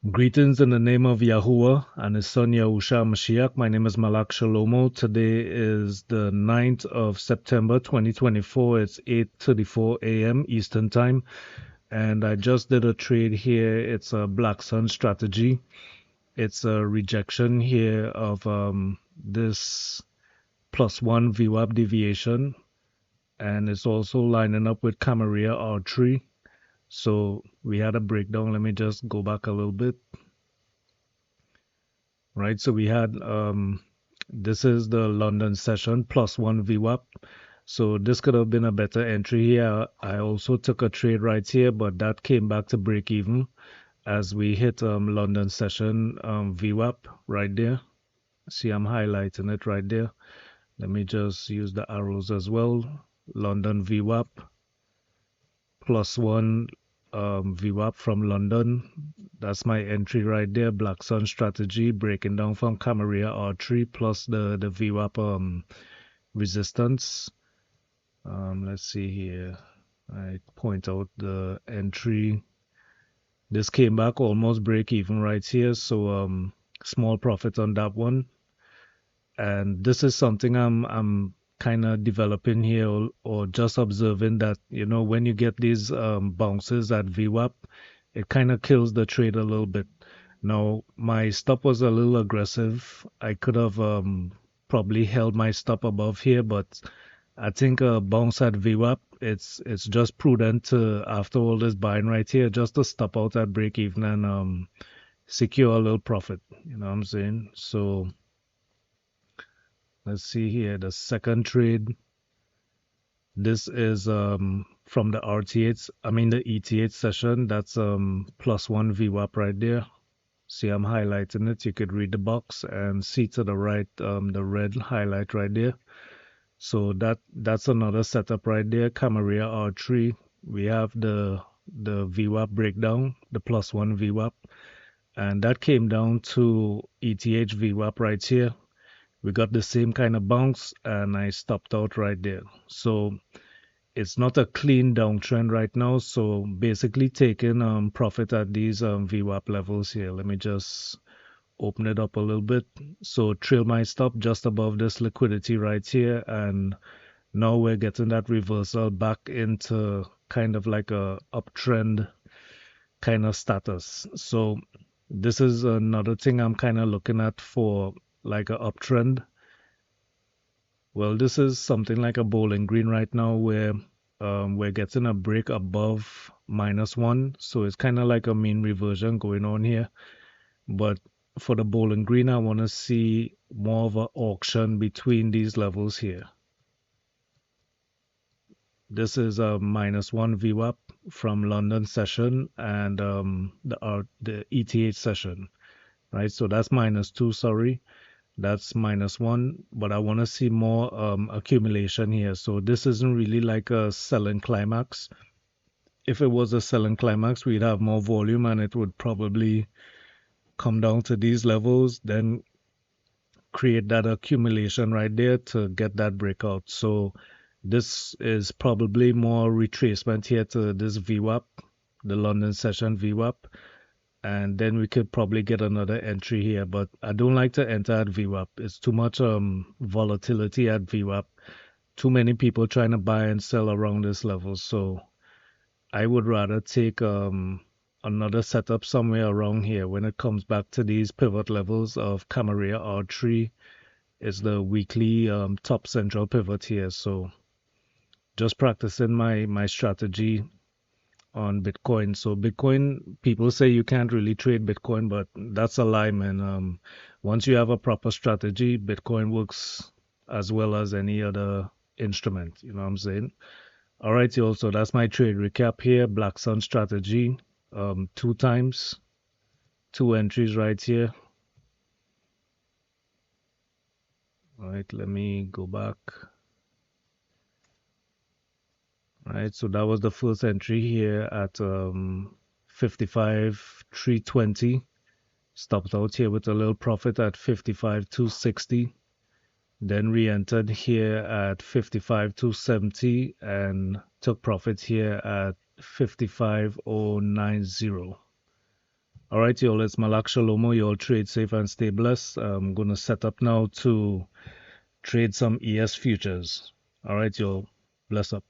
Greetings in the name of Yahuwah and his son Yahusha Mashiach. My name is Malak Shalomo. Today is the 9th of September 2024. It's 8:34 a.m. Eastern Time. And I just did a trade here. It's a Black Sun strategy. It's a rejection here of this +1 VWAP deviation. And it's also lining up with Camarilla R3. So we had a breakdown. Let me just go back a little bit. Right, so we had this is the London session +1 VWAP. So this could have been a better entry here. I also took a trade right here, but that came back to break even as we hit London session VWAP right there. See, I'm highlighting it right there. Let me just use the arrows as well. London VWAP +1 VWAP from London. That's my entry right there. Black Sun strategy breaking down from Camarilla R3 plus the VWAP resistance. Let's see here. I point out the entry. This came back almost break even right here. So small profit on that one. And this is something I'm kind of developing here or just observing that, when you get these bounces at VWAP, it kind of kills the trade a little bit. Now, my stop was a little aggressive. I could have probably held my stop above here, but I think a bounce at VWAP, it's just prudent to, after all this buying right here, just to stop out at break even and secure a little profit. You know what I'm saying? So let's see here, the second trade. This is from the the ETH session. That's +1 VWAP right there. See, I'm highlighting it. You could read the box and see to the right the red highlight right there. So that's another setup right there. Camarilla R3. We have the VWAP breakdown, the +1 VWAP, and that came down to ETH VWAP right here. We got the same kind of bounce and I stopped out right there. So it's not a clean downtrend right now. So basically taking profit at these VWAP levels here. Let me just open it up a little bit. So trail my stop just above this liquidity right here. And now we're getting that reversal back into kind of like a uptrend kind of status. So this is another thing I'm kind of looking at for like a uptrend. Well, this is something like a bowling green right now where we're getting a break above -1. So it's kind of like a mean reversion going on here. But for the bowling green, I want to see more of an auction between these levels here. This is a -1 VWAP from London session and the ETH session, right? So that's -2, sorry. That's -1, but I want to see more accumulation here. So this isn't really like a selling climax. If it was a selling climax, we'd have more volume and it would probably come down to these levels, then create that accumulation right there to get that breakout. So this is probably more retracement here to this VWAP, the London session VWAP. And then we could probably get another entry here, but I don't like to enter at VWAP. It's too much volatility at VWAP. Too many people trying to buy and sell around this level. So I would rather take another setup somewhere around here when it comes back to these pivot levels of Camarilla R3 is the weekly top central pivot here. So just practicing my strategy on Bitcoin. So Bitcoin, people say you can't really trade Bitcoin, but that's a lie, man. Once you have a proper strategy, Bitcoin works as well as any other instrument. You know what I'm saying? All right, y'all. So that's my trade recap here. Black Sun strategy, 2 times, 2 entries right here. All right, let me go back. All right, so that was the first entry here at 55,320. Stopped out here with a little profit at 55,260. Then re-entered here at 55,270 and took profit here at 55,090. All right, y'all, it's Malak Shalomo. Y'all trade safe and stay blessed. I'm going to set up now to trade some ES futures. All right, y'all, bless up.